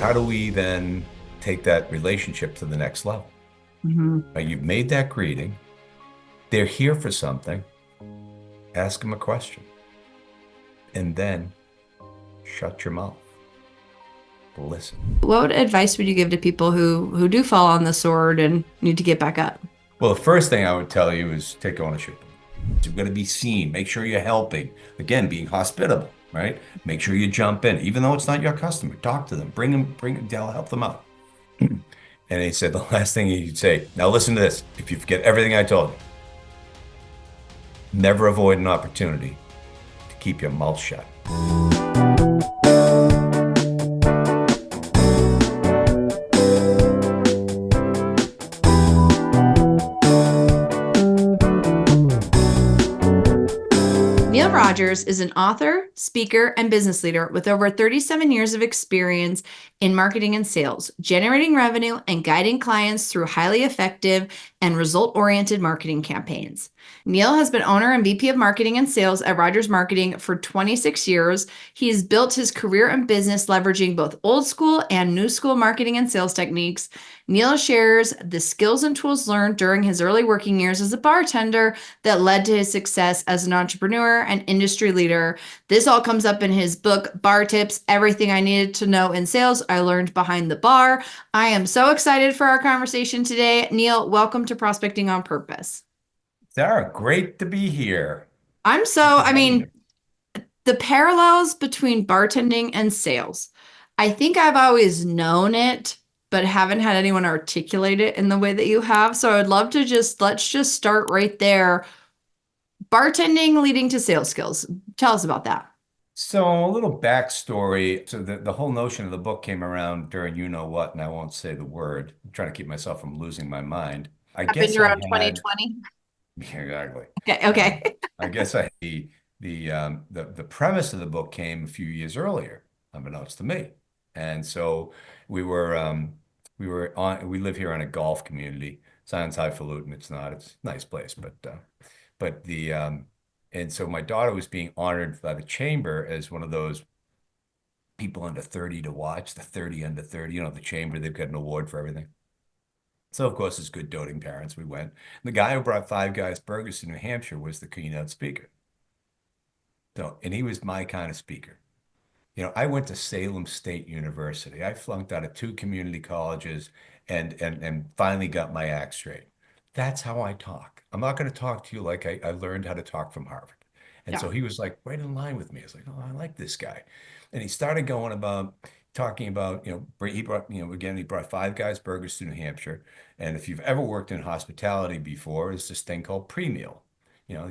How do we then take that relationship to the next level? Mm-hmm. You've made that greeting. They're here for something. Ask them a question. And then shut your mouth. Listen. What advice would you give to people who do fall on the sword and need to get back up? Well, the first thing I would tell you is take ownership. You're going to be seen. Make sure you're helping. Again, being hospitable, right? Make sure you jump in, even though it's not your customer. Talk to them. Bring them, help them out. And he said the last thing you'd say, now listen to this. If you forget everything I told you, never avoid an opportunity to keep your mouth shut. Neil Rogers is an author, speaker, and business leader with over 37 years of experience in marketing and sales, generating revenue and guiding clients through highly effective and result-oriented marketing campaigns. Neil has been owner and VP of marketing and sales at Rogers Marketing for 26 years. He's built his career and business leveraging both old school and new school marketing and sales techniques. Neil shares the skills and tools learned during his early working years as a bartender that led to his success as an entrepreneur and industry leader. This all comes up in his book, Bar Tips, Everything I Needed to Know in Sales I Learned Behind the Bar. I am so excited for our conversation today. Neil, welcome to Prospecting on Purpose. Sara, great to be here. I'm so, Thanks for I having me. mean, the parallels between bartending and sales. I think I've always known it, but haven't had anyone articulate it in the way that you have. So I'd love to let's just start right there. Bartending leading to sales skills. Tell us about that. So a little backstory. So the whole notion of the book came around during you know what, and I won't say the word. I'm trying to keep myself from losing my mind. I Happened guess I around had 2020. exactly. Okay, Um, okay. I guess I the premise of the book came a few years earlier, unbeknownst to me. And so we were we live here in a golf community. Sounds highfalutin. It's not. It's a nice place, but the and so my daughter was being honored by the chamber as one of those people under 30 to watch, the 30 under 30, the chamber, they've got an award for everything. So of course, as good doting parents, we went. And the guy who brought Five Guys Burgers to New Hampshire was the keynote speaker. So, and he was my kind of speaker. I went to Salem State University. I flunked out of two community colleges and finally got my act straight. That's how I talk. I'm not going to talk to you like I learned how to talk from Harvard. And Yeah. so he was like right in line with me. I was like, oh, I like this guy. And he started going about talking about, he brought, again, he brought Five Guys Burgers to New Hampshire. And if you've ever worked in hospitality before, it's this thing called pre-meal.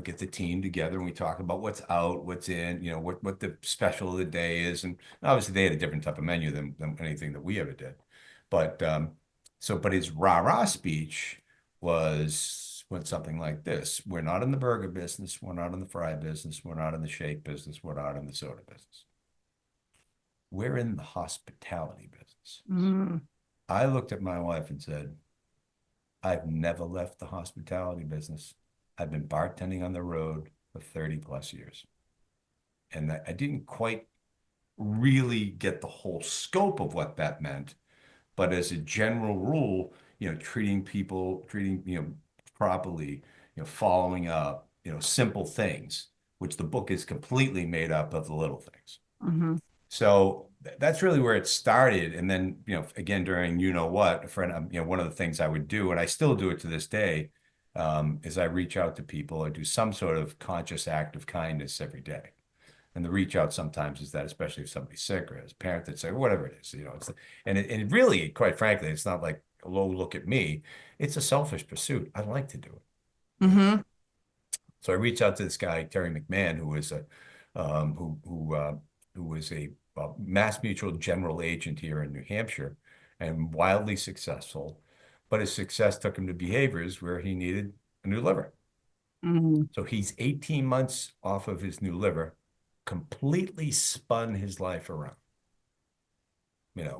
Get the team together and we talk about what's out, what's in, what the special of the day is. And obviously they had a different type of menu than anything that we ever did. But but his rah-rah speech went something like this. We're not in the burger business, we're not in the fry business, we're not in the shake business, we're not in the soda business. We're in the hospitality business. Mm. I looked at my wife and said, I've never left the hospitality business. I've been bartending on the road for 30 plus years. And I didn't quite really get the whole scope of what that meant. But as a general rule, treating people, properly, following up, simple things, which the book is completely made up of the little things. Hmm. So that's really where it started. And then, again, during you know what, a friend, one of the things I would do, and I still do it to this day, is I reach out to people. I do some sort of conscious act of kindness every day. And the reach out sometimes is that, especially if somebody's sick or has a parent that's sick, or whatever it is, and it really, quite frankly, it's not like a low look at me. It's a selfish pursuit. I like to do it. Hmm. So I reached out to this guy, Terry McMahon, who was a who was a Mass Mutual general agent here in New Hampshire and wildly successful. But his success took him to behaviors where he needed a new liver. Hmm. So he's 18 months off of his new liver, completely spun his life around.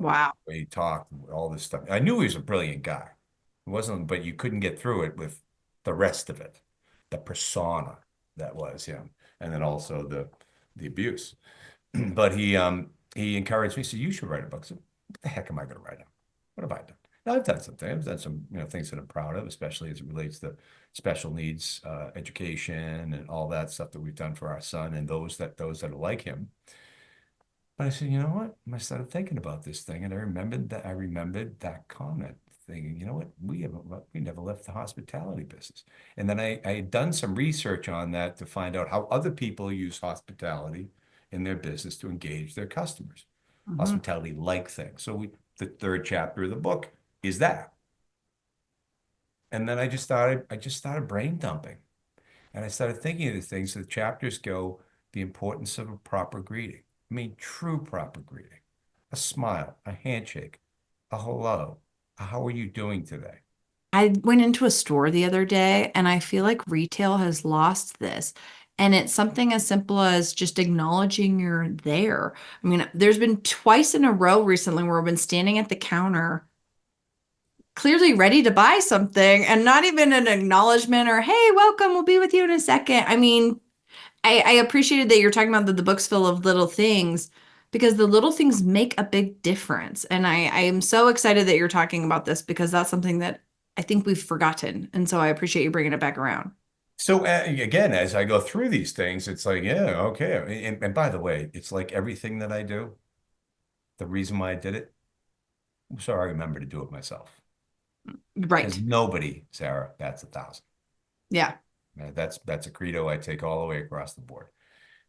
Wow. Where he talked, all this stuff. I knew he was a brilliant guy. It wasn't, but you couldn't get through it with the rest of it, the persona that was him, and then also the abuse. But he encouraged me, so you should write a book. So what the heck am I going to write down? What have I done? Now, I've done some things. I've done some, things that I'm proud of, especially as it relates to special needs education and all that stuff that we've done for our son and those that are like him. But I said, you know what? And I started thinking about this thing, and I remembered that comment, thinking, you know what? We never left the hospitality business. And then I had done some research on that to find out how other people use hospitality in their business to engage their customers. Mhm. Hospitality like things. So the third chapter of the book is that. And then I just started brain dumping. And I started thinking of these things. So the chapters go the importance of a proper greeting. I mean, true proper greeting. A smile, a handshake, a hello. How are you doing today? I went into a store the other day and I feel like retail has lost this. And it's something as simple as just acknowledging you're there. I mean, there's been twice in a row recently where I've been standing at the counter, clearly ready to buy something, and not even an acknowledgement or, hey, welcome, we'll be with you in a second. I mean, I appreciated that you're talking about the book's full of little things because the little things make a big difference. And I am so excited that you're talking about this because that's something that I think we've forgotten. And so I appreciate you bringing it back around. So again, as I go through these things, it's like, yeah, okay. And by the way, it's like everything that I do, the reason why I did it, so I remember to do it myself. Because Right. nobody, Sarah, bats 1,000. Yeah. That's a credo I take all the way across the board.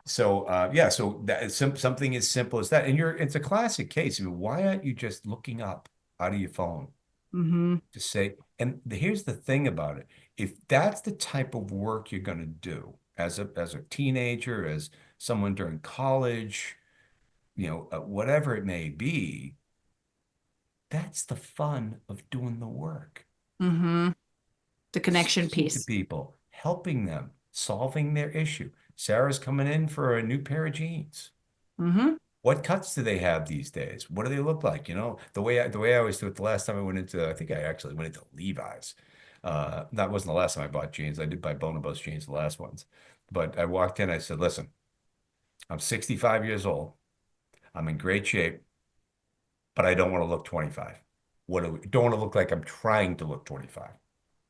So yeah, so that is something as simple as that. And it's a classic case. I mean, why aren't you just looking up out of your phone Hmm. to say, and here's the thing about it. If that's the type of work you're going to do as a teenager, as someone during college, whatever it may be, that's the fun of doing the work. Hmm. The connection Speaking to piece. people, helping them, solving their issue. Sarah's coming in for a new pair of jeans. Hmm. What cuts do they have these days? What do they look like? The way I always do it. The last time I went into, I think I actually went into Levi's. That wasn't the last time I bought jeans. I did buy Bonobos jeans, the last ones. But I walked in, I said, listen, I'm 65 years old. I'm in great shape, but I don't want to look 25. Don't want to look like I'm trying to look 25.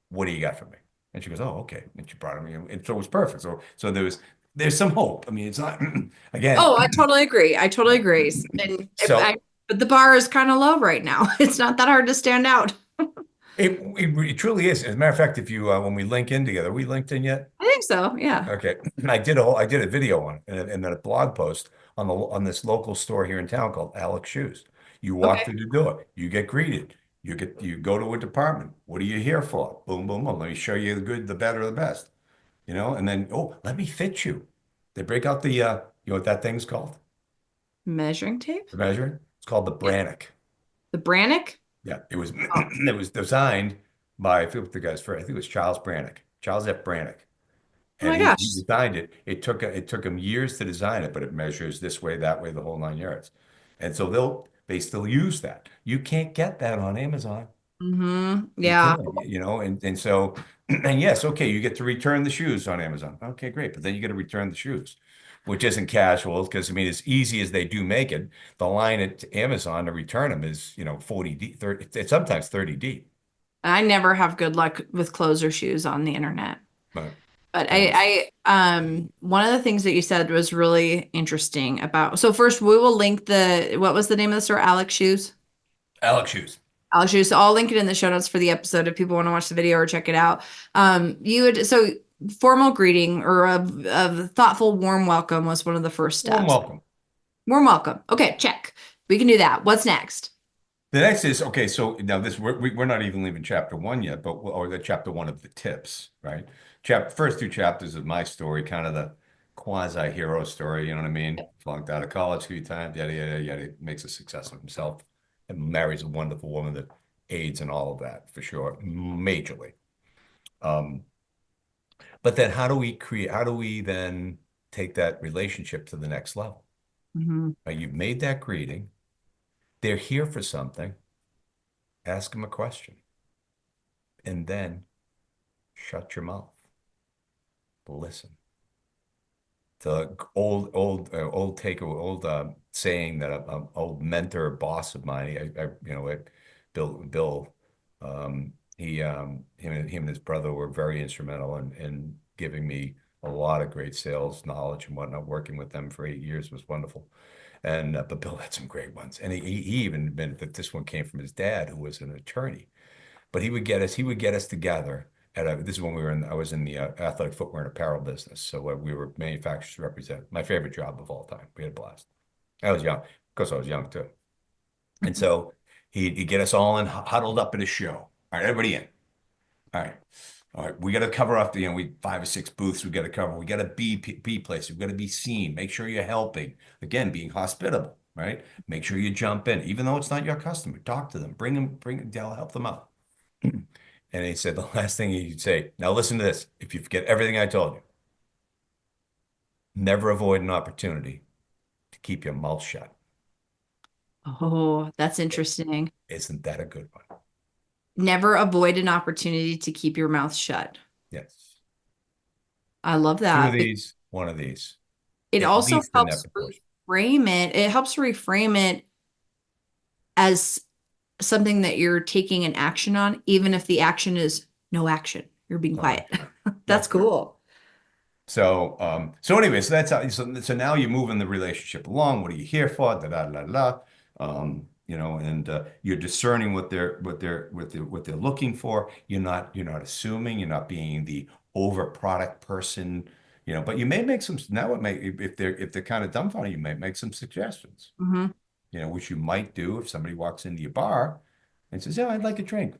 What do you got for me? And she goes, oh, okay. And she brought me, and so it was perfect. So there's some hope. I mean, it's not, again, Oh, I totally agree. I totally yeah. agree. And So but the bar is kind of low right now. It's not that hard to stand out. it truly is. As a matter of fact, if you when we link in together, we linked in yet? I think so. Yeah. Okay. I did a video on it and then a blog post on this local store here in town called Alex Shoes. You walk Okay. through the door, you get greeted. You go to a department. What are you here for? Boom, boom, boom. Let me show you the good, the better, the best. And then, oh, let me fit you. They break out you know what that thing's called? Measuring tape? The measuring? It's called the Yeah. Brannock. The Brannick? Yeah, it was Oh, it was designed by, I forget the guy's first. I think it was Charles Brannock, Charles F. Brannock, oh and my he gosh. designed it. It took him years to design it, but it measures this way, that way, the whole 9 yards. And so they still use that. You can't get that on Amazon. You Yeah. can't, and so and yes, okay, you get to return the shoes on Amazon. Okay, great, but then you get to return the shoes, which isn't casual because I mean, as easy as they do make it, the line at Amazon to return them is 40 deep, 30, it's sometimes 30 deep. I never have good luck with clothes or shoes on the internet. But But um, one of the things that you said was really interesting about, so first we will link what was the name of the store? Alex Shoes? Alex shoes. Alex Shoes. So I'll link it in the show notes for the episode if people want to watch the video or check it out. So formal greeting or a thoughtful, warm welcome was one of the first Warm steps. welcome. Warm welcome. Okay, check. We can do that. What's next? The next is okay. So now we're not even leaving chapter one yet, or the chapter one of the tips, right? First two chapters of my story, kind of the quasi hero story. You know what I mean? Flunked out of college a few times, yada yada yada. Makes a success of himself and marries a wonderful woman that aids in all of that for sure, majorly. Um, but then how do we then take that relationship to the next level? Mhm. You've made that greeting. They're here for something. Ask them a question. And then shut your mouth. Listen. the old saying that a old mentor boss of mine, Bill, him and his brother were very instrumental in giving me a lot of great sales knowledge and whatnot. Working with them for 8 years was wonderful. And but Bill had some great ones, and he even admitted that this one came from his dad, who was an attorney. But he would get us together this is when I was in the athletic footwear and apparel business. So we were manufacturers represent. My favorite job of all time. We had a blast. I was young. Of course, I was young too. And so he'd get us all in, huddled up at a show. All right, everybody in. All right. All right, we got to cover up we 5 or 6 booths we got to cover. We got to be places. We got to be seen. Make sure you're helping. Again, being hospitable, right? Make sure you jump in, even though it's not your customer. Talk to them. Help them out. And he said the last thing he'd say, now listen to this. If you forget everything I told you, never avoid an opportunity to keep your mouth shut. Oh, that's interesting. Isn't that a good one? Never avoid an opportunity to keep your mouth shut. Yes. I love 2 that. of these, 1 of these. It At also least in that helps proportion. reframe it. It helps reframe it as something that you're taking an action on, even if the action is no action. You're being quiet. That's cool. So anyway, that's how. So now you're moving the relationship along. What are you here for? Da da da da. And you're discerning what they're looking for. You're not assuming. You're not being the over product person. But you may make some. Now it may if they're kind of dumbfounded, you may make some suggestions. Mm-hmm. Which you might do if somebody walks into your bar and says, "Yeah, I'd like a drink."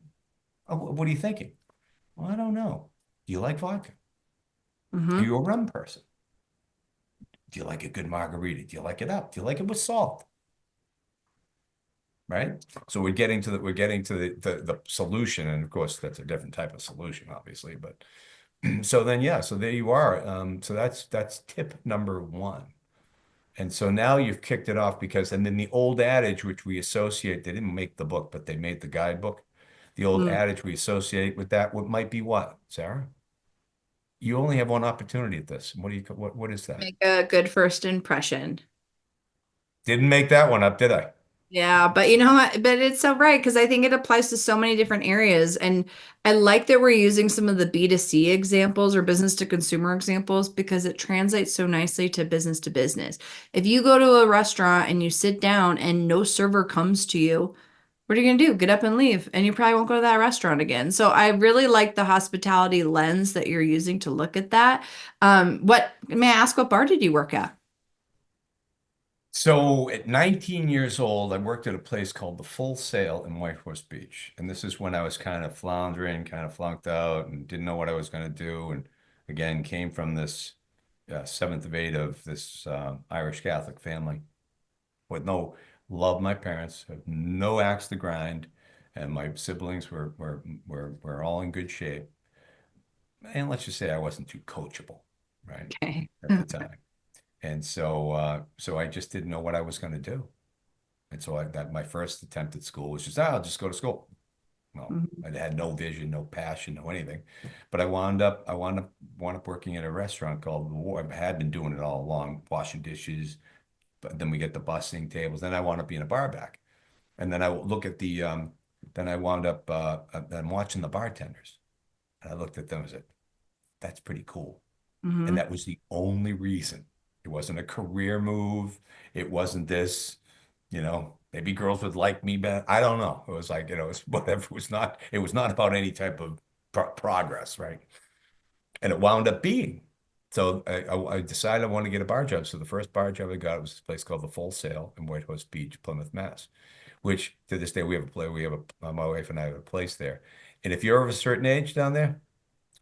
Oh, what are you thinking? Well, I don't know. Do you like vodka? Mm-hmm. Are you a rum person? Do you like a good margarita? Do you like it up? Do you like it with salt? Right? So we're getting to the solution, and of course that's a different type of solution, obviously. But so there you are. So that's tip number 1. And so now you've kicked it off and then the old adage, which we associate, they didn't make the book, but they made the guidebook. The old adage we associate with that, might be what, Sarah? You only have one opportunity at this. What is that? Make a good first impression. Didn't make that one up, did I? Yeah, but you know what? But it's so right because I think it applies to so many different areas. And I like that we're using some of the B2C examples or business to consumer examples because it translates so nicely to business. If you go to a restaurant and you sit down and no server comes to you, what are you going to do? Get up and leave, and you probably won't go to that restaurant again. So I really like the hospitality lens that you're using to look at that. What may I ask, what bar did you work at? So at 19 years old, I worked at a place called the Full Sail in White Horse Beach. And this is when I was kind of floundering, kind of flunked out and didn't know what I was going to do. And again, came from this 7th of 8 of this Irish Catholic family with love my parents, have no axe to grind. And my siblings were all in good shape. And let's just say I wasn't too coachable, right, Okay. at the time. And so I just didn't know what I was going to do. And so my first attempt at school was I'll just go to school. Well, Mhm. I had no vision, no passion, no anything. But I wound up working at a restaurant called I had been doing it all along, washing dishes. But then we get the bussing tables. Then I wound up being a bar back. And then I look at then I wound up, I'm watching the bartenders. And I looked at them and said, that's pretty cool. And Mhm. that was the only reason. It wasn't a career move. It wasn't this, maybe girls would like me better. I don't know. It was like, it was whatever. It was not about any type of progress, right? And it wound up being. So I decided I wanted to get a bar job. So the first bar job I got was this place called the Full Sail in White Horse Beach, Plymouth, Mass, which to this day my wife and I have a place there. And if you're of a certain age down there,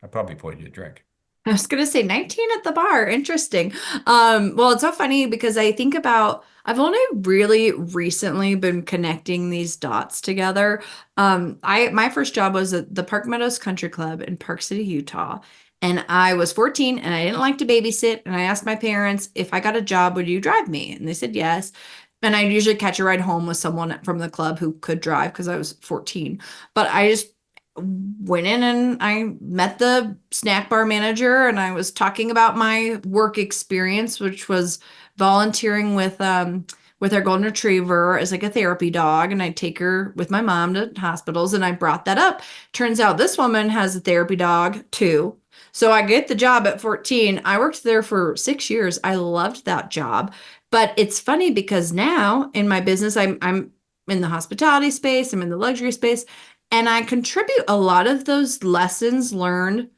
I probably poured you a drink. I was gonna say 19 at the bar. Interesting. Well, it's so funny because I think about I've only really recently been connecting these dots together. My first job was at the Park Meadows Country Club in Park City, Utah. And I was 14 and I didn't like to babysit. And I asked my parents, if I got a job, would you drive me? And they said yes. And I'd usually catch a ride home with someone from the club who could drive because I was 14. But I just went in and I met the snack bar manager and I was talking about my work experience, which was volunteering with our golden retriever as like a therapy dog. And I take her with my mom to hospitals and I brought that up. Turns out this woman has a therapy dog too. So I get the job at 14. I worked there for 6 years. I loved that job. But it's funny because now in my business, I'm in the hospitality space, I'm in the luxury space. And I contribute a lot of those lessons learned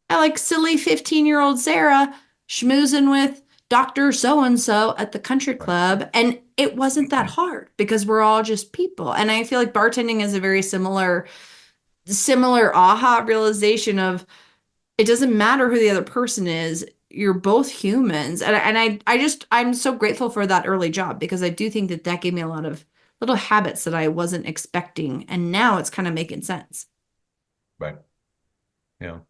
at like silly 15-year-old Sarah schmoozing with Dr. So and so at the country Right. club. And it wasn't that hard because we're all just people. And I feel like bartending is a very similar aha realization of it doesn't matter who the other person is. You're both humans. I'm so grateful for that early job because I do think that that gave me a lot of little habits that I wasn't expecting. And now it's kind of making sense. Right. Yeah.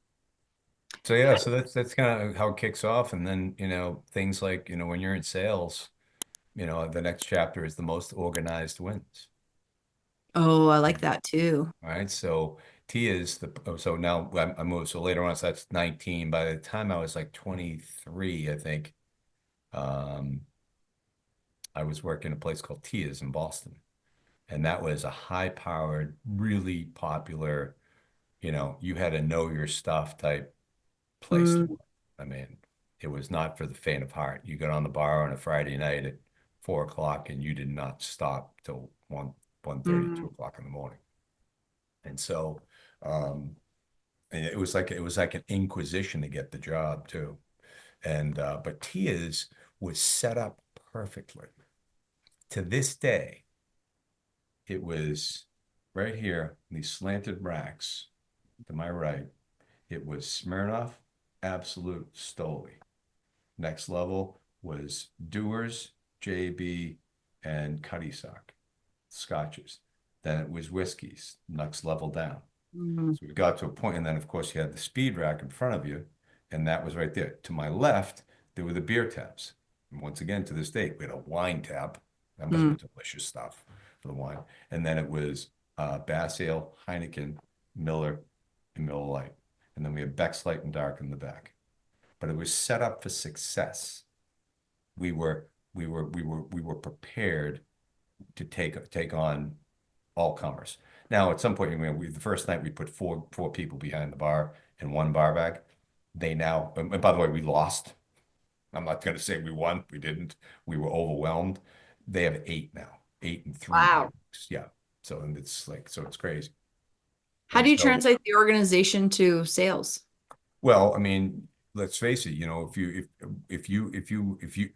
So yeah, so that's kind of how it kicks off. And then, things like, when you're in sales, the next chapter is the most organized wins. Oh, I like that too. All right. So T is so now I moved. So later on, so that's 19. By the time I was like 23, I think, um, I was working at a place called Tia's in Boston. And that was a high-powered, really popular, you had to know your stuff type place to Mm, work. I mean, it was not for the faint of heart. You got on the bar on a Friday night at 4 o'clock and you did not stop till 1:30, mm, 2 o'clock in the morning. And so um and it was like an inquisition to get the job too. And but Tia's was set up perfectly. To this day, it was right here, these slanted racks to my right. It was Smirnoff, Absolute, Stoli. Next level was Dewar's, JB, and Cuddy Sock, scotches. Then it was whiskeys, next level down. mm, So we got to a point, and then of course you had the speed rack in front of you, and that was right there. To my left, there were the beer taps. And once again, to this day, we had a wine tap. That must mm. have been delicious stuff for the wine. And then it was Bass Ale, Heineken, Miller, and Miller Lite. And then we had Beck's Light and Dark in the back. But it was set up for success. We were prepared to take on all comers. Now, at some point, the first night we put four people behind the bar and one bar back. They now, and by the way, we lost. I'm not going to say we won. We didn't. We were overwhelmed. They have eight now, eight and three bar Wow. backs. Yeah. So and it's like so it's crazy. How And do you so translate the organization to sales? well, I mean, let's face it,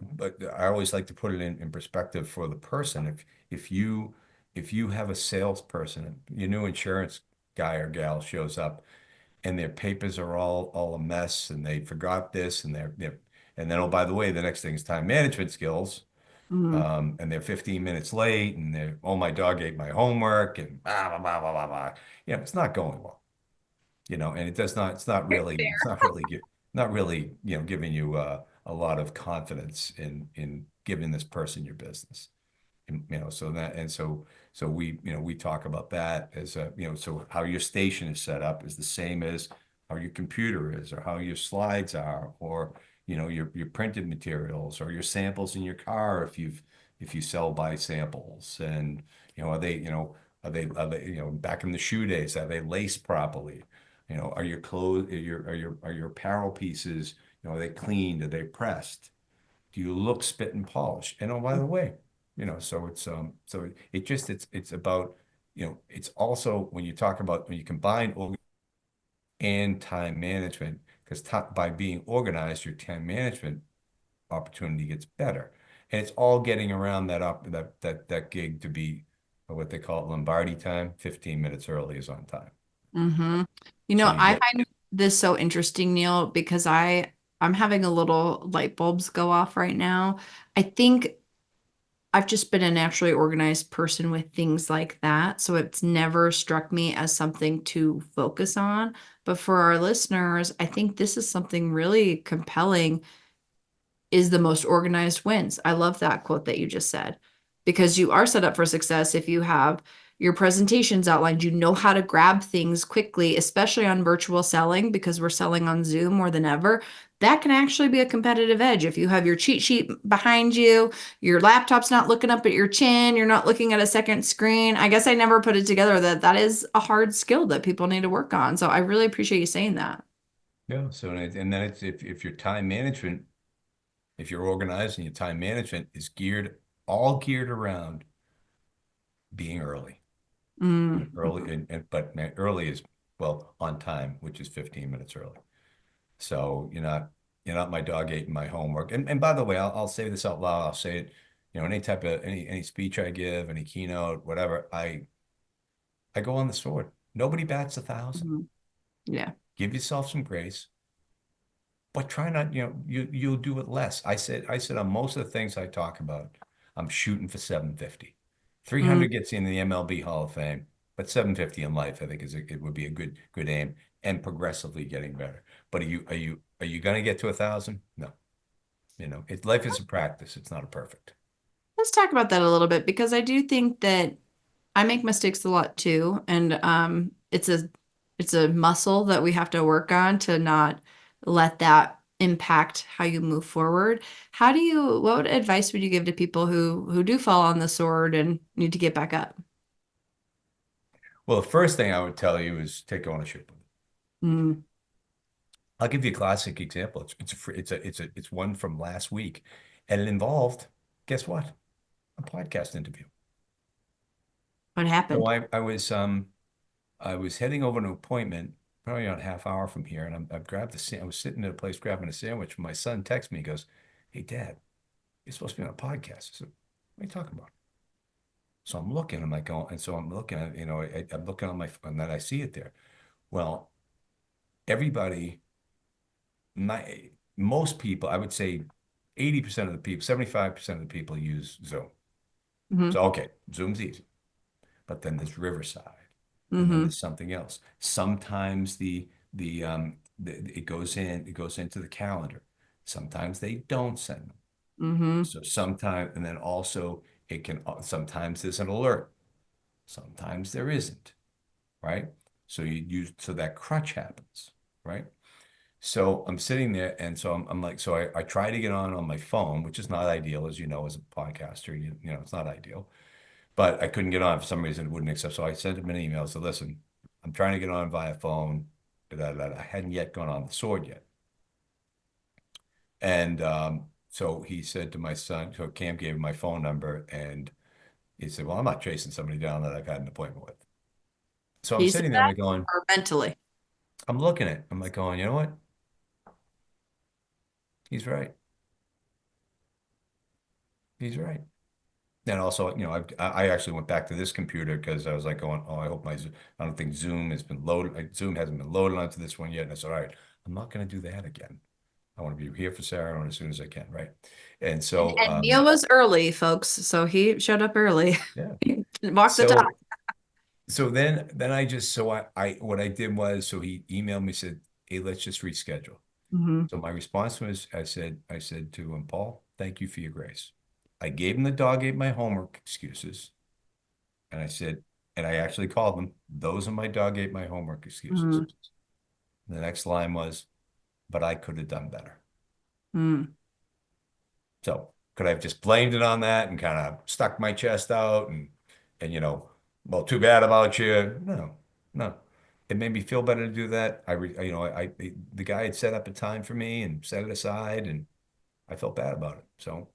but I always like to put it in perspective for the person. If you have a salesperson, your new insurance guy or gal shows up and their papers are all a mess and they forgot this and and then, oh, by the way, the next thing is time management skills. Mm, And they're 15 minutes late and oh, my dog ate my homework and blah, blah, blah, blah, blah, blah. It's not going well, and it's not really, giving you a lot of confidence in giving this person your business. So we talk about that as so how your station is set up is the same as how your computer is or how your slides are or your printed materials or your samples in your car if you sell by samples and are they back in the shoe days, are they laced properly? Are your clothes, are your apparel pieces, are they cleaned? Are they pressed? Do you look spit and polish? And oh, by the way, so it's about, it's also when you talk about when you combine org and time management, because by being organized, your time management opportunity gets better. And it's all getting around that gig to be what they call it Lombardi time, 15 minutes early is on time. hmm So you I get find this so interesting, Neil, because I'm having a little light bulbs go off right now. I think I've just been a naturally organized person with things like that. So it's never struck me as something to focus on. But for our listeners, I think this is something really compelling is the most organized wins. I love that quote that you just said because you are set up for success if you have your presentation's outlined, you know how to grab things quickly, especially on virtual selling because we're selling on Zoom more than ever. That can actually be a competitive edge. If you have your cheat sheet behind you, your laptop's not looking up at your chin, you're not looking at a second screen. I guess I never put it together that that is a hard skill that people need to work on. So I really appreciate you saying that. Yeah. So, and then it's if your time management, if you're organized and your time management is all geared around being early. Mm. Early, but early is, well, on time, which is 15 minutes early. So you're not my dog ate my homework. And by the way, I'll say this out loud. I'll say it, any type of any speech I give, any keynote, whatever, I go on the sword. Nobody bats 1,000. Mhm. Yeah. Give yourself some grace, but try not, you'll do it less. I said on most of the things I talk about, I'm shooting for 750. 300 Mm. gets you in the MLB Hall of Fame, but 750 in life, I think it would be a good aim and progressively getting better. But are you going to get to 1,000? No. Life is a practice. It's not a perfect. Let's talk about that a little bit because I do think that I make mistakes a lot too, and it's a muscle that we have to work on to not let that impact how you move forward. What advice would you give to people who do fall on the sword and need to get back up? Well, the first thing I would tell you is take ownership of it. Mm, I'll give you a classic example. It's one from last week, and it involved, guess what? A podcast interview. what So happened? I was heading over to an appointment, probably about a half hour from here, and I was sitting at a place grabbing a sandwich. My son texts me, he goes, "Hey, Dad, you're supposed to be on a podcast." I said, "What are you talking about?" So I'm looking, I'm like, oh, and so I'm looking at, I'm looking on my phone, and then I see it there. Well, everybody, most people, I would say 80% of the people, 75% of the people use Zoom. Hmm. So, okay, Zoom's easy. But then there's Riverside, and then Hmm. there's something else. Sometimes it goes into the calendar. Sometimes they don't send them. Hmm. So sometimes, and then also sometimes there's an alert. Sometimes there isn't, right? So that crutch happens, right? So I'm sitting there, and so I'm like, so I try to get on my phone, which is not ideal, as you know, as a podcaster, it's not ideal. But I couldn't get on for some reason; it wouldn't accept. So I sent him an email. So listen, I'm trying to get on via phone. I hadn't yet gone on the sword yet, and so he said to my son. So Cam gave him my phone number, and he said, "Well, I'm not chasing somebody down that I've had an appointment with." So I'm He said sitting there, I'm that like going, or mentally? I'm looking at, I'm like going, you know what? He's right. He's right. And also, I actually went back to this computer because I was like going, oh, I hope I don't think Zoom has been loaded. Zoom hasn't been loaded onto this one yet. And I said, all right, I'm not going to do that again. I want to be here for Sarah as soon as I can, right? And so, And Neil was early, folks, so he showed up early. yeah. Walk the talk. So then what I did was, so he emailed me, said, hey, let's just reschedule. Hmm. So my response was, I said to him, Paul, thank you for your grace. I gave him the dog ate my homework excuses. And I said, and I actually called them, those are my dog ate my homework excuses. Hmm. The next line was, but I could have done better. Hmm. So could I have just blamed it on that and kind of stuck my chest out and well, too bad about you? No, no. It made me feel better to do that. The guy had set up a time for me and set it aside, and I felt bad about it. So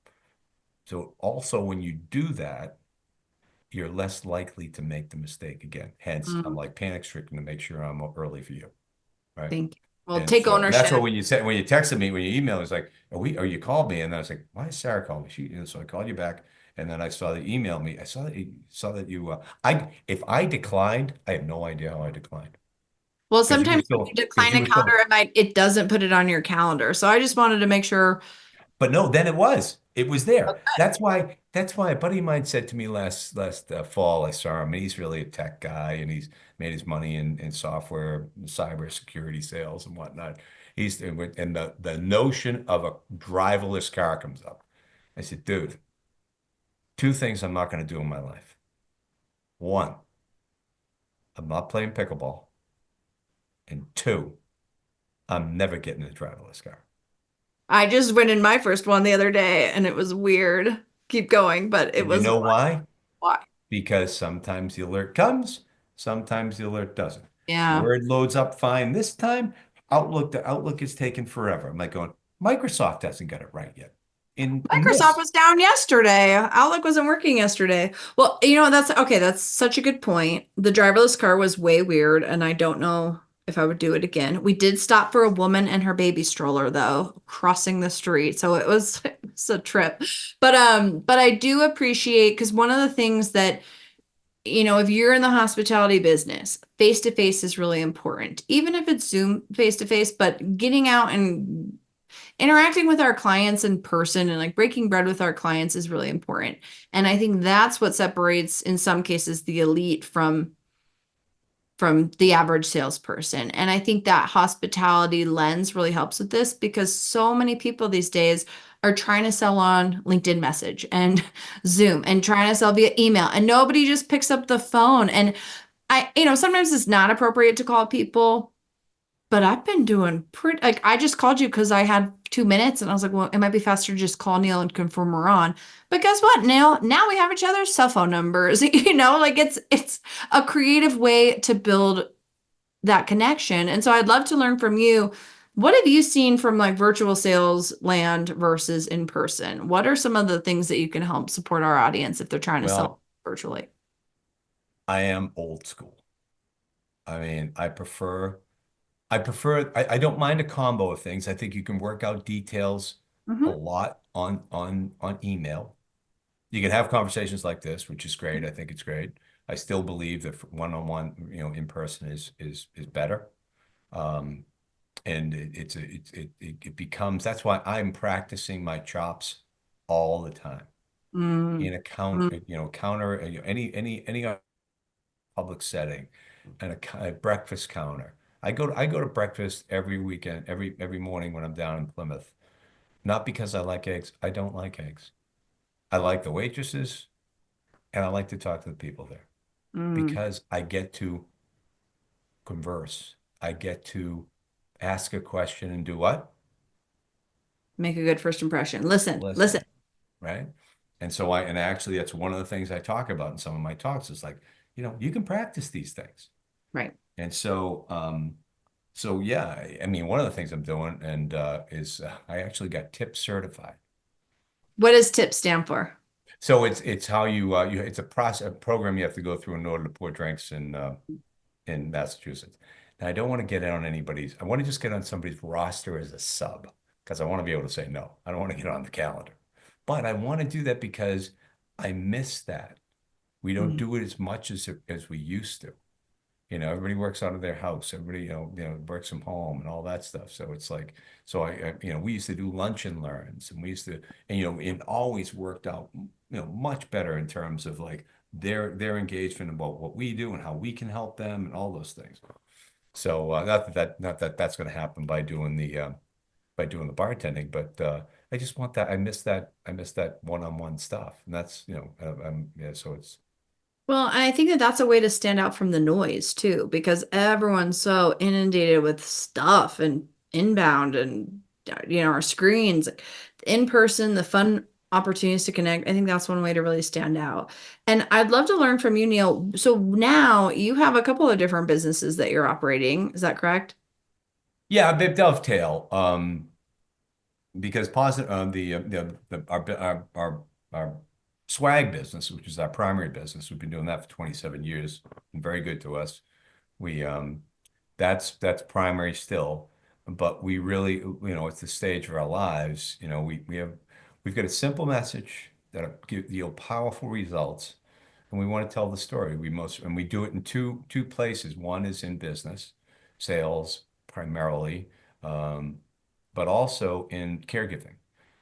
also when you do that, you're less likely to make the mistake again. Hence, I'm Hmm. like panic stricken to make sure I'm up early for you, right? Thank you. Well, And take so that's what ownership. when you texted me, when you emailed, it's like, you called me, and I was like, why is Sarah calling me? So I called you back, and then I saw that you emailed me. I saw that you. If I declined, I have no idea how I declined Well, because sometimes when you decline a you were calendar, still. it doesn't put it on your calendar. So I just wanted to make sure. But no, then it was there. That's why a buddy of mine said to me last fall, I saw him, and he's really a tech guy, and he's made his money in software, cyber security sales and whatnot. And the notion of a driverless car comes up. I said, dude, two things I'm not going to do in my life. One, I'm not playing pickleball. And two, I'm never getting a driverless car. I just went in my first one the other day and it was weird. Keep going, but it And you was know why? why. Because sometimes the alert comes, sometimes the alert doesn't. Yeah. Word loads up fine this time. The Outlook is taking forever. I'm like going, Microsoft hasn't got it right yet. In Microsoft this, was down yesterday. Outlook wasn't working yesterday. Well, you know, that's okay. That's such a good point. The driverless car was way weird, and I don't know if I would do it again. We did stop for a woman and her baby stroller, though, crossing the street. So it was a trip. But I do appreciate because one of the things that, you know, if you're in the hospitality business, face to face is really important, even if it's Zoom face to face, but getting out and interacting with our clients in person and like breaking bread with our clients is really important. And I think that's what separates in some cases the elite from the average salesperson. And I think that hospitality lens really helps with this because so many people these days are trying to sell on LinkedIn message and Zoom and trying to sell via email and nobody just picks up the phone. And you know, sometimes it's not appropriate to call people, but I've been doing pretty, like, I just called you because I had 2 minutes and I was like, well, it might be faster to just call Neil and confirm we're on. But guess what, Neil? Now we have each other's cell phone numbers. You know, like it's a creative way to build that connection. And so I'd love to learn from you. What have you seen from like virtual sales land versus in person? What are some of the things that you can help support our audience if they're trying to well, sell virtually? I am old school. I mean, I don't mind a combo of things. I think you can work out details a Hmm. lot on email. You can have conversations like this, which is great. I think it's great. I still believe that one-on-one, in person is better. Um, and it becomes that's why I'm practicing my chops all the time Mm, in a mm, counter, any public setting, and a breakfast counter. I go to breakfast every weekend, every morning when I'm down in Plymouth. Not because I like eggs. I don't like eggs. I like the waitresses and I like to talk to the people there mm. because I get to converse. I get to ask a question and do what? Make a good first impression. Listen, listen. Listen, right? And actually that's one of the things I talk about in some of my talks is like, you can practice these things. Right. And so yeah, I mean, one of the things I'm doing and is I actually got tip certified. What does TIP stand for? So it's how it's a program you have to go through in order to pour drinks in Massachusetts. Now I don't want to get on anybody's. I want to just get on somebody's roster as a sub because I want to be able to say no. I don't want to get on the calendar, but I want to do that because I miss that. We don't Mm, do it as much as we used to. Everybody works out of their house. Everybody, works from home and all that stuff. So it's like, we used to do lunch and learns, and we used to, and it always worked out, much better in terms of like their engagement about what we do and how we can help them and all those things. So not that that's going to happen by doing the bartending, but I just want that. I miss that one-on-one stuff, and that's yeah. So it's well, and I think that that's a way to stand out from the noise too, because everyone's so inundated with stuff and inbound and you know our screens, in person, the fun opportunities to connect. I think that's one way to really stand out. And I'd love to learn from you, Neil. So now you have a couple of different businesses that you're operating. Is that correct? yeah, they dovetail. Because positive our swag business, which is our primary business, we've been doing that for 27 years and very good to us. We that's primary still, but we really, it's the stage of our lives. We've got a simple message that yield powerful results, and we want to tell the story. And we do it in two places. One is in business, sales primarily, um, but also in caregiving.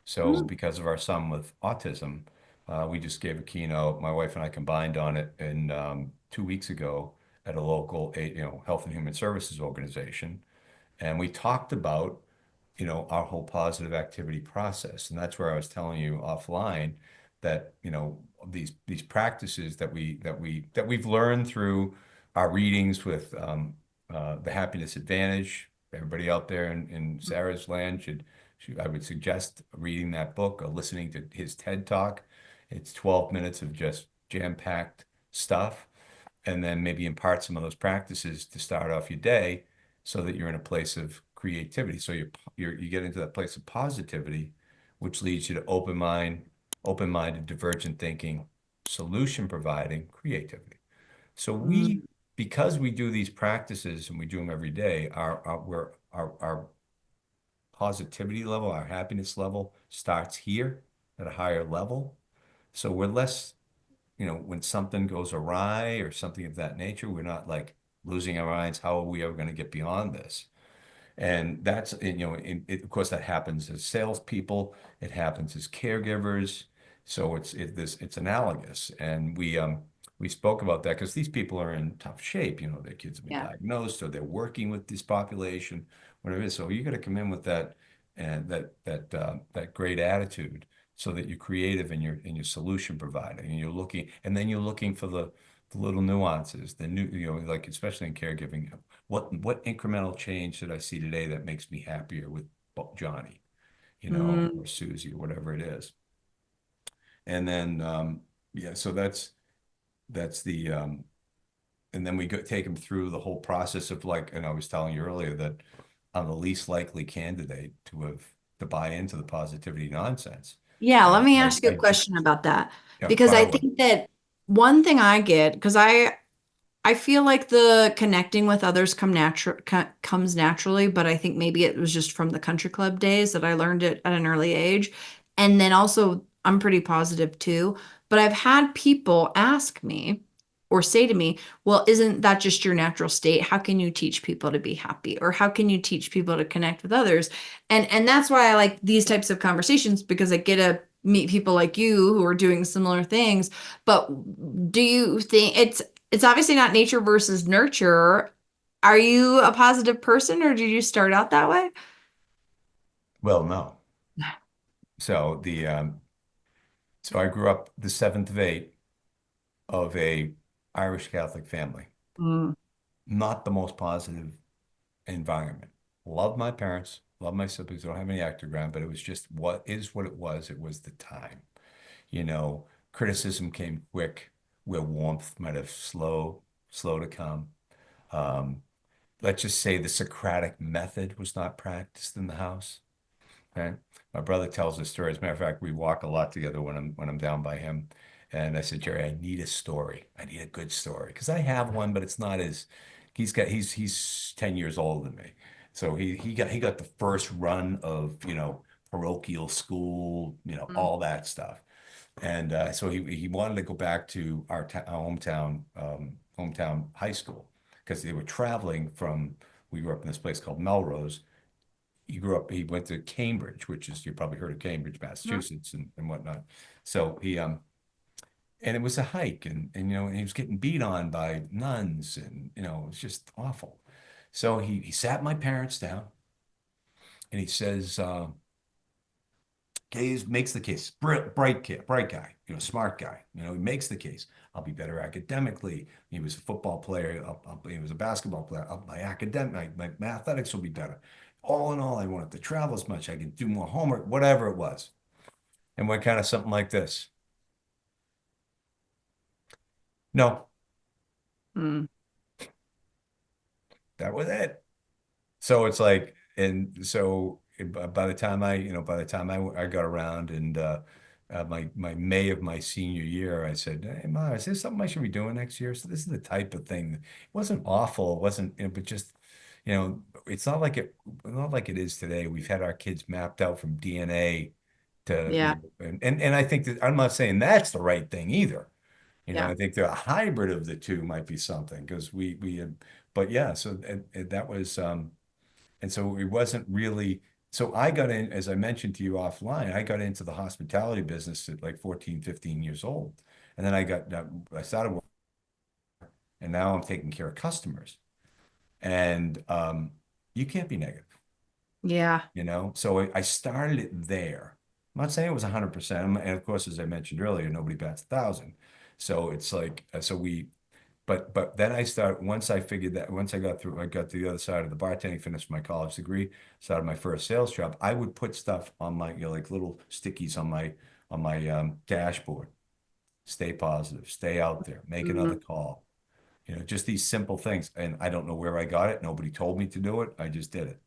So Mm. because of our son with autism, we just gave a keynote. My wife and I combined on it in 2 weeks ago at a local, health and human services organization, and we talked about, our whole positive activity process. And that's where I was telling you offline that, these practices that we've learned through our readings with the Happiness Advantage. Everybody out there in Sarah's land I would suggest reading that book or listening to his TED Talk. It's 12 minutes of just jam-packed stuff, and then maybe impart some of those practices to start off your day so that you're in a place of creativity. So you get into that place of positivity, which leads you to open-minded, divergent thinking, solution providing, creativity. So Mm. because we do these practices and we do them every day, our positivity level, our happiness level starts here at a higher level. So we're less, when something goes awry or something of that nature, we're not like losing our minds. How are we ever going to get beyond this? And that's, of course, that happens as salespeople. It happens as caregivers. So it's analogous. And we spoke about that because these people are in tough shape. Their kids have been Yeah. diagnosed, or they're working with this population, whatever it is. So you got to come in with that and that great attitude, so that you're creative and you're solution providing, and you're looking for the little nuances, the new, like especially in caregiving. What incremental change did I see today that makes me happier with Johnny, Mm. or Susie, or whatever it is? And then, yeah, so that's and then we take them through the whole process of, like, and I was telling you earlier that I'm the least likely candidate to buy into the positivity nonsense. Yeah, let me I, ask you a I, question about that because fire I away. think that one thing I get, because I feel like the connecting with others comes naturally, but I think maybe it was just from the country club days that I learned it at an early age. And then also I'm pretty positive too, but I've had people ask me or say to me, "Well, isn't that just your natural state? How can you teach people to be happy? Or how can you teach people to connect with others?" And that's why I like these types of conversations, because I get to meet people like you who are doing similar things. But do you think it's obviously not nature versus nurture? Are you a positive person, or did you start out that way? Well, no. So so I grew up the seventh of eight of a Irish Catholic family. Mm. Not the most positive environment. Love my parents, love my siblings. Don't have any actor ground, but it was just what is what it was. It was the time. You know, Criticism came quick, where warmth might have slow to come. Um, let's just say the Socratic method was not practiced in the house. Okay. My brother tells a story. As a matter of fact, we walk a lot together when I'm down by him. And I said, Jerry, I need a story. I need a good story. Because I have one, but it's not as he's 10 years older than me. So he got the first run of, parochial school, Mm. all that stuff. And so he wanted to go back to our hometown high school, because they were traveling from, we grew up in this place called Melrose. He went to Cambridge, which is, you probably heard of Cambridge, Mhm. Massachusetts, and whatnot. So and it was a hike, and he was getting beat on by nuns, and it was just awful. So he sat my parents down, and he says, okay, he makes the case. Bright kid, bright guy, smart guy. He makes the case. I'll be better academically. He was a football player. He was a basketball player. My athletics will be better. All in all, I won't have to travel as much. I can do more homework, whatever it was. And what kind of something like this? No, Mm. that was it. So it's like, and so by the time I got around, and my May of my senior year, I said, "Hey, Ma, is this something I should be doing next year?" So this is the type of thing. It wasn't awful. It wasn't, but just, it's not like it is today. We've had our kids mapped out from DNA to, Yeah, and I think that, I'm not saying that's the right thing either. yeah, I think the hybrid of the two might be something, because but yeah, so that was, and so it wasn't really. So I got in, as I mentioned to you offline, I got into the hospitality business at like 14, 15 years old. And then I started working, and now I'm taking care of customers. And you can't be negative, yeah. So I started it there. I'm not saying it was 100%. And of course, as I mentioned earlier, nobody bats 1,000. So it's like, but then I started, once I figured that, once I got to the other side of the bartending, finished my college degree, started my first sales job, I would put stuff on my, like little stickies on my dashboard. Stay positive, stay out there, make another Mm, call. Just these simple things. And I don't know where I got it. Nobody told me to do it. I just did it.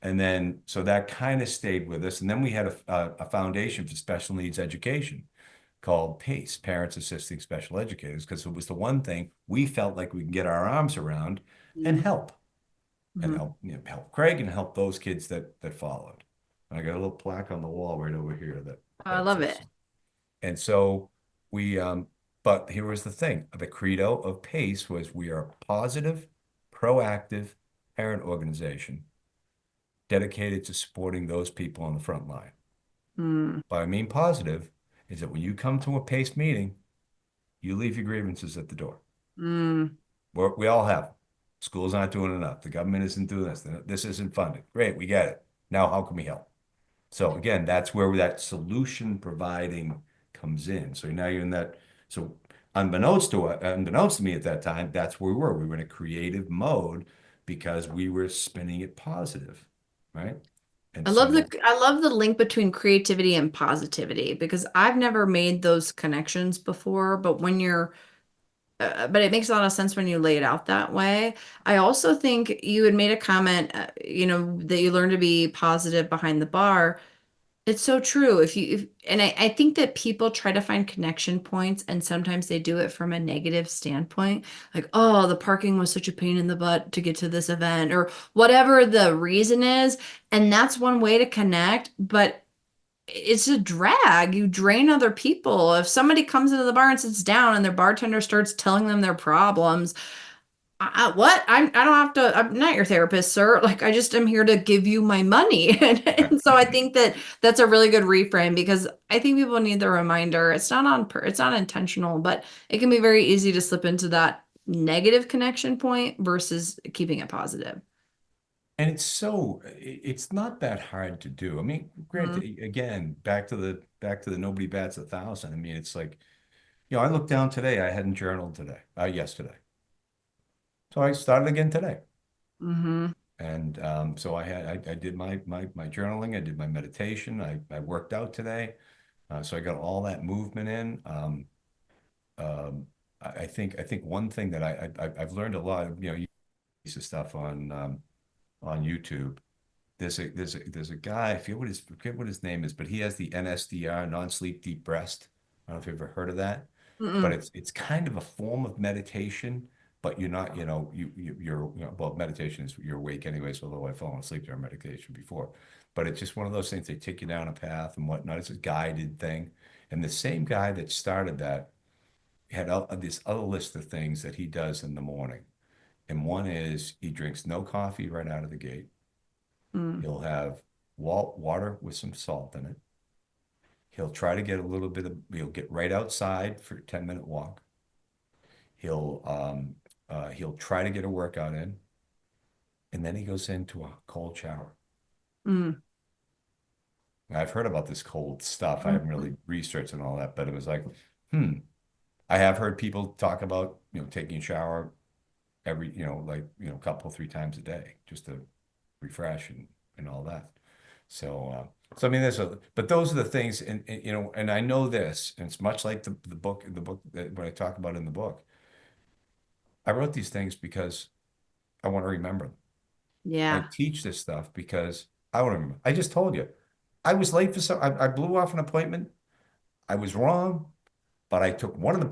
And then, so that kind of stayed with us. And then we had a foundation for special needs education called PACE, Parents Assisting Special Educators, because it was the one thing we felt like we can get our arms around and mm, help, and mhm. help Craig and help those kids that followed. And I got a little plaque on the wall right over here I that love says, it. and so we, but here was the thing, the credo of PACE was we are a positive, proactive parent organization dedicated to supporting those people on the front line. Mm, By I mean positive is that when you come to a PACE meeting, you leave your grievances at the door. mm, We all have them. Schools aren't doing enough. The government isn't doing this. This isn't funded. Great, we get it. Now, how can we help? So again, that's where that solution providing comes in. So now you're in that. So unbeknownst to me at that time, that's where we were. We were in a creative mode because we were spinning it positive, right? And so I love the link between creativity and positivity because I've never made those connections before, but but it makes a lot of sense when you lay it out that way. I also think you had made a comment, that you learn to be positive behind the bar. It's so true. And I think that people try to find connection points and sometimes they do it from a negative standpoint. Like, oh, the parking was such a pain in the butt to get to this event or whatever the reason is. And that's one way to connect, but it's a drag. You drain other people. If somebody comes into the bar and sits down and their bartender starts telling them their problems, what? I don't have to, I'm not your therapist, sir. Like, I just am here to give you my money. And so I think that that's a really good reframe because I think people need the reminder. It's not intentional, but it can be very easy to slip into that negative connection point versus keeping it positive. and it's not that hard to do. I mean, Mhm. granted, again, back to the nobody bats 1,000. I mean, it's like, I looked down today. I hadn't journaled today, yesterday. So I started again today. Mhm. And so I did my journaling, I did my meditation, I worked out today. So I got all that movement in. I think one thing that I've learned a lot of, use of stuff on YouTube. There's a guy, forget what his name is, but he has the NSDR, non-sleep deep rest. I don't know if you've ever heard of that, but Mm-mm. it's kind of a form of meditation, but you're not, well, meditation is you're awake anyways, although I've fallen asleep during meditation before. But it's just one of those things, they take you down a path and whatnot. It's a guided thing. And the same guy that started that had this other list of things that he does in the morning. And one is he drinks no coffee right out of the gate. Mm. He'll have water with some salt in it. He'll try to get he'll get right outside for a 10-minute walk. He'll try to get a workout in, and then he goes into a cold shower. Mm. I've heard about this cold stuff. I haven't Mhm. really researched and all that, but it was like, hmm. I have heard people talk about, taking a shower every, a couple, 3 times a day just to refresh and all that. So I mean, but those are the things, and I know this, and it's much like the book that what I talk about in the book. I wrote these things because I want to remember them. I Yeah. teach this stuff because I want to remember. I just told you, I was late for I blew off an appointment. I was wrong, but I took one of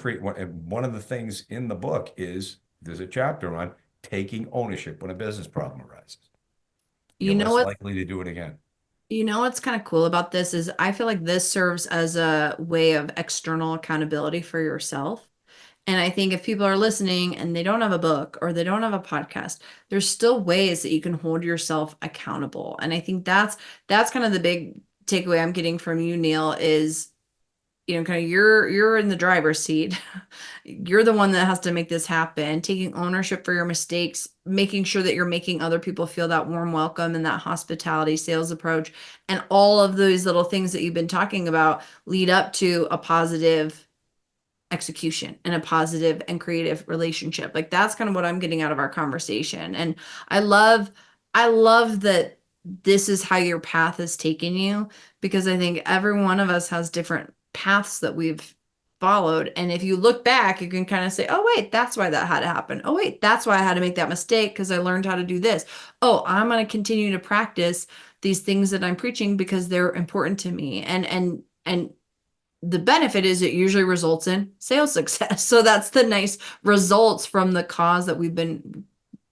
the things in the book is there's a chapter on taking ownership when a business problem arises. You You're know less what? likely to do it again. You know what's kind of cool about this is I feel like this serves as a way of external accountability for yourself. And I think if people are listening and they don't have a book or they don't have a podcast, there's still ways that you can hold yourself accountable. And I think that's kind of the big takeaway I'm getting from you, Neil, is kind of you're in the driver's seat. You're the one that has to make this happen, taking ownership for your mistakes, making sure that you're making other people feel that warm welcome and that hospitality sales approach. And all of those little things that you've been talking about lead up to a positive execution and a positive and creative relationship. Like that's kind of what I'm getting out of our conversation. And I love, I love that this is how your path has taken you, because I think every one of us has different paths that we've followed. And if you look back, you can kind of say, oh, wait, that's why that had to happen. Oh, wait, that's why I had to make that mistake because I learned how to do this. Oh, I'm going to continue to practice these things that I'm preaching because they're important to me. And the benefit is it usually results in sales success. So that's the nice results from the cause that we've been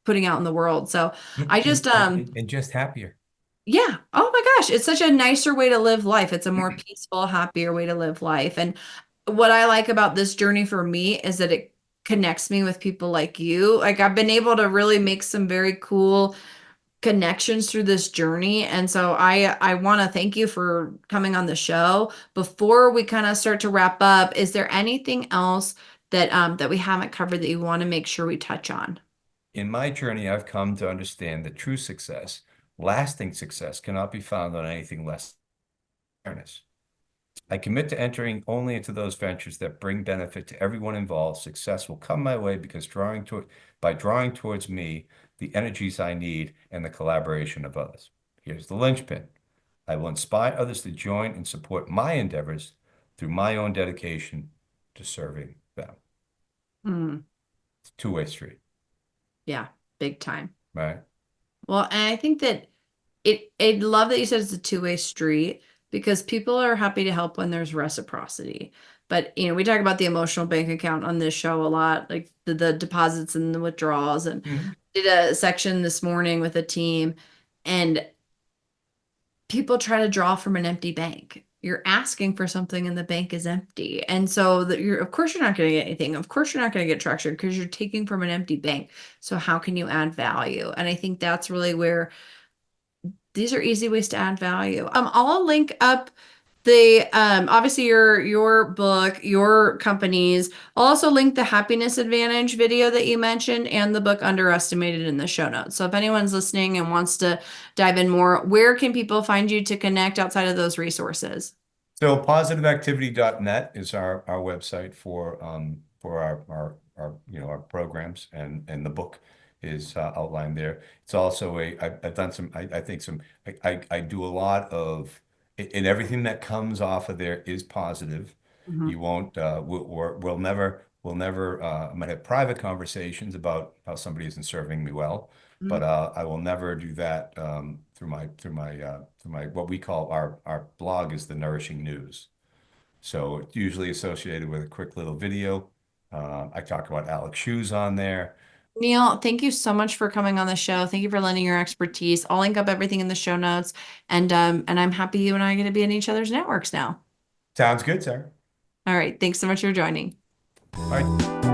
putting out in the world. So I just And just happier. yeah. Oh my gosh. It's such a nicer way to live life. It's a more peaceful, happier way to live life. And what I like about this journey for me is that it connects me with people like you. Like I've been able to really make some very cool connections through this journey. And so I want to thank you for coming on the show. Before we kind of start to wrap up, is there anything else that we haven't covered that you want to make sure we touch on? In my journey, I've come to understand that true success, lasting success, cannot be found on anything less than awareness. I commit to entering only into those ventures that bring benefit to everyone involved. Success will come my way because by drawing towards me the energies I need and the collaboration of others. Here's the linchpin. I will inspire others to join and support my endeavors through my own dedication to serving them. Hmm. It's a two-way street, Yeah, big time. right? Well, and I think that I love that you said it's a two-way street because people are happy to help when there's reciprocity. But, we talk about the emotional bank account on this show a lot, like the deposits and the withdrawals. And Mhm. did a section this morning with a team, and people try to draw from an empty bank. You're asking for something and the bank is empty. And so that of course you're not going to get anything. Of course you're not going to get traction because you're taking from an empty bank. So how can you add value? And I think that's really where these are easy ways to add value. I'll link up the obviously your book, your companies. I'll also link the happiness advantage video that you mentioned and the book Underestimated in the show notes. So if anyone's listening and wants to dive in more, where can people find you to connect outside of those resources? So positiveactivity.net is our website for our programs, and the book is outlined there. It's also I've done some I think some I do a lot of, and everything that comes off of there is positive. Mhm. You won't we'll never I'm gonna have private conversations about how somebody isn't serving me well, but Mhm. I will never do that through my what we call our blog is the Nourishing News. So it's usually associated with a quick little video. I talk about Alex Shoes on there. Neil, thank you so much for coming on the show. Thank you for lending your expertise. I'll link up everything in the show notes, and I'm happy you and I are going to be in each other's networks now. Sounds good, sir. All right, thanks so much for joining. All right.